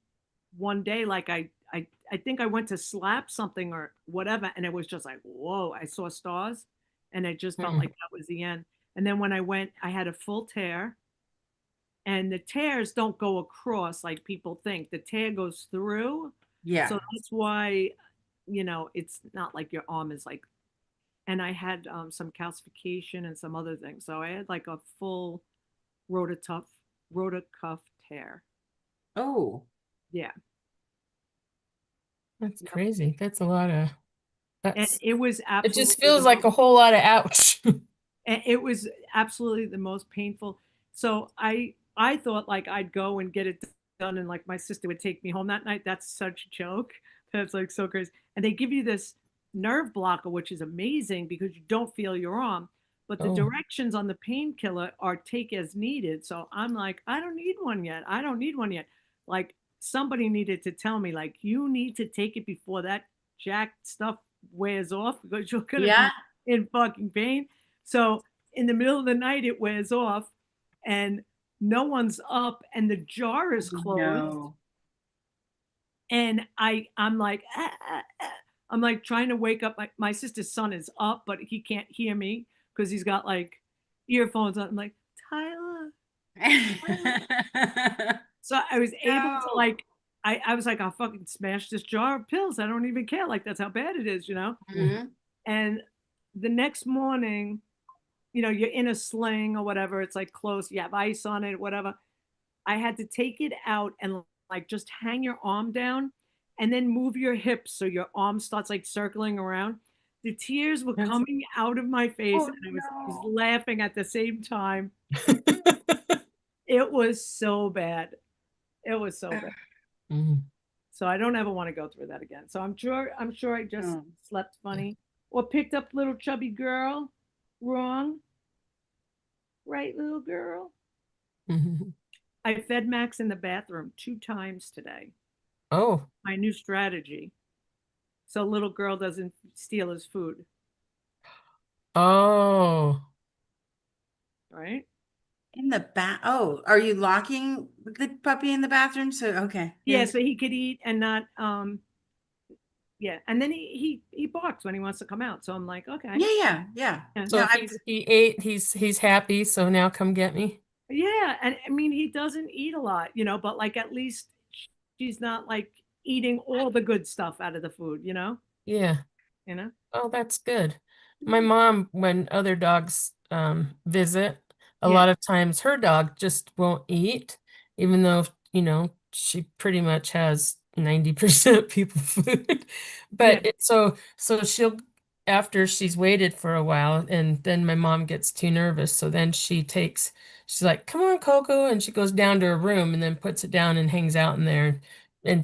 one day, like I think I went to slap something or whatever, and it was just like, whoa, I saw stars and it just felt like Mm. that was the end. And then when I went, I had a full tear, and the tears don't go across like people think. The tear goes through. Yeah. So that's why, it's not like your arm is like, and I had some calcification and some other things. So I had like a full rotacuff tear. Oh. Yeah. That's Yep. crazy. That's a lot of, And that's, it was it just absolutely feels the like a whole lot of ouch. and it was absolutely the most painful. So I thought like I'd go and get it done and like my sister would take me home that night. That's such a joke. That's like so crazy. And they give you this nerve blocker, which is amazing because you don't feel your arm. But the Oh, directions on the painkiller are take as needed. So I'm like, I don't need one yet. I don't need one yet. Like somebody needed to tell me, like, you need to take it before that jack stuff wears off because you're gonna Yeah. be in fucking pain. So in the middle of the night, it wears off and no one's up and the jar is closed. No. And I'm like, ah, ah, ah. I'm like trying to wake up. My sister's son is up, but he can't hear me because he's got like earphones on. I'm like, Tyler, Tyler. So I was able to No. like, I was like, I'll fucking smash this jar of pills. I don't even care. Like, that's how bad it is. mm, Mhm. And the next morning, you're in a sling or whatever. It's like close. You have ice on it, whatever. I had to take it out and like just hang your arm down and then move your hips so your arm starts like circling around. The tears were that's, coming out of my face Oh and I was no. laughing at the same time. It was so bad. It was so bad. mm, So I don't ever want to go through that again. So I'm sure I just Oh. slept yeah. funny or picked up little chubby girl wrong, right, little girl. Mhm. I fed Max in the bathroom 2 times today. Oh, My new strategy. So little girl doesn't steal his food, oh, right? In the bath. Oh, are you locking the puppy in the bathroom? So okay. Yeah, Yeah. so he could eat and not yeah. And then he barks when he wants to come out. So I'm like, okay. Yeah, yeah, yeah. Yeah. No, so he ate, he's happy, so now come get me. Yeah, and I mean he doesn't eat a lot, but like at least she's not like eating all the good stuff out of the food. Yeah. You know? Oh, that's good. My mom, when other dogs visit, a Yeah. lot of times her dog just won't eat, even though, she pretty much has 90% people food. Yeah. But so she'll, after she's waited for a while, and then my mom gets too nervous, so then she's like, "Come on, Coco," and she goes down to her room and then puts it down and hangs out in there, and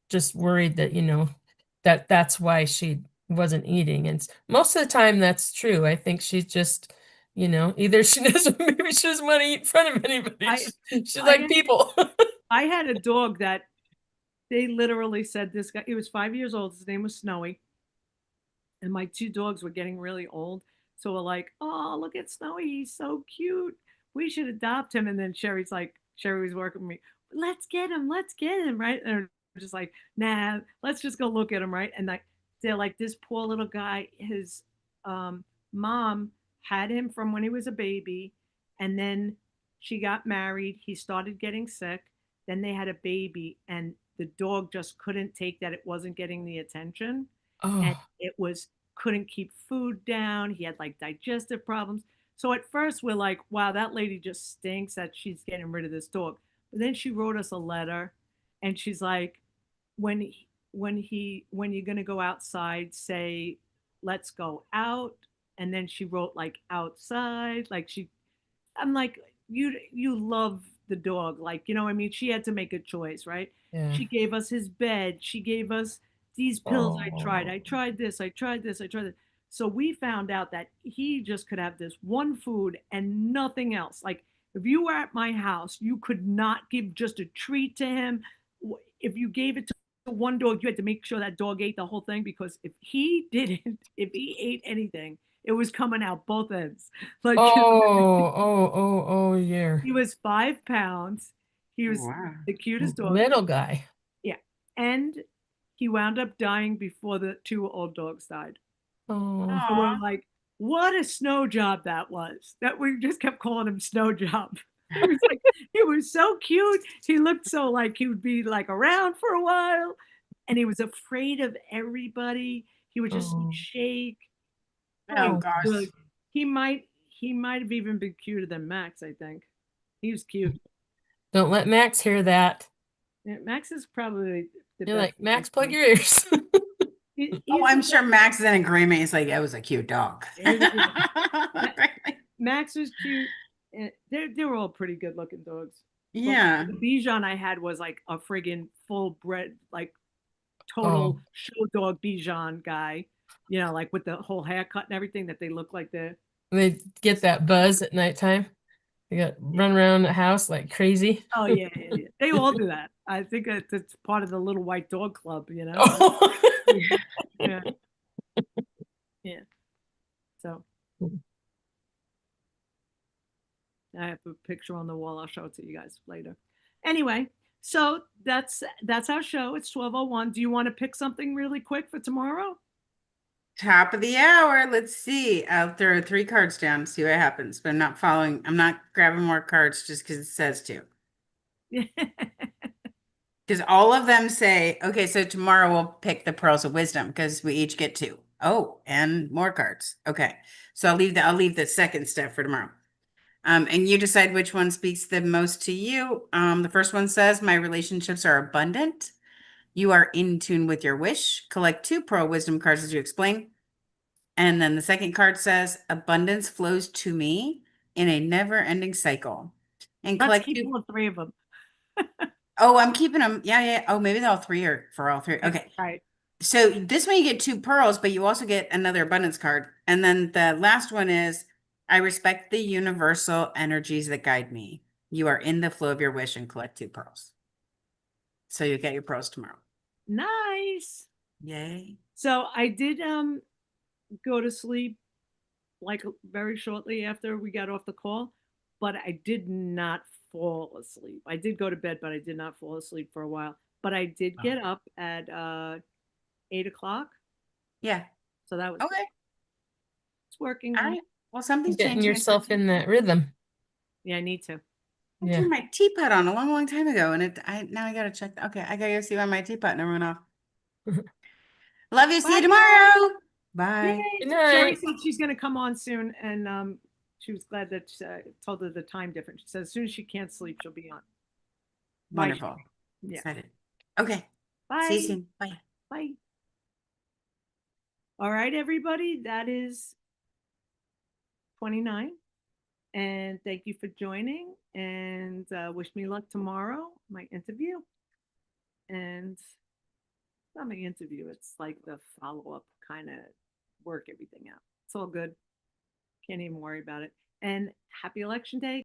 just worried that, that's why she wasn't eating. And most of the time that's true. I think she's just, either she doesn't, maybe she doesn't want to eat in front of anybody. I She's I like people. I had a dog that they literally said this guy, he was 5 years old. His name was Snowy. And my two dogs were getting really old. So we're like, oh, look at Snowy. He's so cute. We should adopt him. And then Sherry was working with me. Let's get him. Let's get him. Right. And we're just like, nah, let's just go look at him. Right. And like, they're like, this poor little guy, his mom had him from when he was a baby. And then she got married. He started getting sick. Then they had a baby. And the dog just couldn't take that it wasn't getting the attention and Oh, it was couldn't keep food down. He had like digestive problems. So at first we're like, wow, that lady just stinks that she's getting rid of this dog. But then she wrote us a letter and she's like, when you're gonna go outside, say, let's go out. And then she wrote like outside. I'm like, you love the dog. Like, I mean, she had to make a choice, right? yeah. She gave us his bed. She gave us these pills I tried. Oh, I tried this. I tried this. I tried this. So we found out that he just could have this one food and nothing else. Like if you were at my house, you could not give just a treat to him. If you gave it to the one dog, you had to make sure that dog ate the whole thing, because if he didn't, if he ate anything, it was coming out both ends. Like Yeah. he was 5 pounds. He was Wow. the cutest dog. Little guy. Yeah. And he wound up dying before the 2 old dogs died. Oh, So we're Aw. like, what a snow job that was. That we just kept calling him Snow Job. He was like, he was so cute. He looked so like he would be like around for a while. And he was afraid of everybody. He would just oh, shake. Oh, he Oh was gosh. really, he might have even been cuter than Max, I think. He was cute. don't let Max hear that. Yeah, Max is probably the You're best. like, Max, plug your ears. Oh, He's I'm the sure best. Max is in agreement. He's like, that was a cute dog. Max was cute. And they were all pretty good looking dogs. But like Yeah. the Bichon I had was like a friggin' full bred, like total Oh, show dog Bichon guy. Like with the whole haircut and everything, that they look like the. they get that buzz at nighttime. They got run around the house like crazy. Oh yeah, yeah, yeah. They all do that. I think it's part of the little white dog club. Oh. Yeah, yeah. So I have a picture on the wall. I'll show it to you guys later. Anyway, so that's our show. It's 12:01. Do you want to pick something really quick for tomorrow? Top of the hour. Let's see. I'll throw 3 cards down, see what happens. But I'm not following. I'm not grabbing more cards just because it says to. Because all of them say, okay, so tomorrow we'll pick the pearls of wisdom because we each get 2. Oh, and more cards. Okay. So I'll leave the second step for tomorrow. And you decide which one speaks the most to you. The first one says, my relationships are abundant. You are in tune with your wish. Collect 2 pearl wisdom cards as you explain. And then the second card says, abundance flows to me in a never-ending cycle. And Let's collect keep 2. all 3 of them. Oh, I'm keeping them. Yeah, yeah. Oh, maybe all 3 are for all 3. Yeah, Okay. right. So this one you get 2 pearls, but you also get another abundance card. And then the last one is, I respect the universal energies that guide me. You are in the flow of your wish and collect 2 pearls. So you get your pearls tomorrow. Nice. Yay. So I did go to sleep like very shortly after we got off the call, but I did not fall asleep. I did go to bed, but I did not fall asleep for a while. But I did get up at 8 o'clock. Yeah. So that was good. Okay. It's working All on it. right. Well, something's Getting changing. yourself in that rhythm. Yeah, I need to. I Yeah. turned my teapot on a long, long time ago, and now I gotta check. Okay, I gotta go see why my teapot never went off. Love you. See you Bye, guys. tomorrow. Bye. Yay. Good Sherry night. said she's going to come on soon, and she was glad that told her the time difference. She said as soon as she can't sleep, she'll be on. Bye. Wonderful. Yeah. Excited. Okay. See you Bye. soon. Bye. Bye. All right, everybody. That is 29. And thank you for joining. And wish me luck tomorrow, my interview. And it's not my interview, it's like the follow up kind of work everything out. It's all good. Can't even worry about it. And happy election day.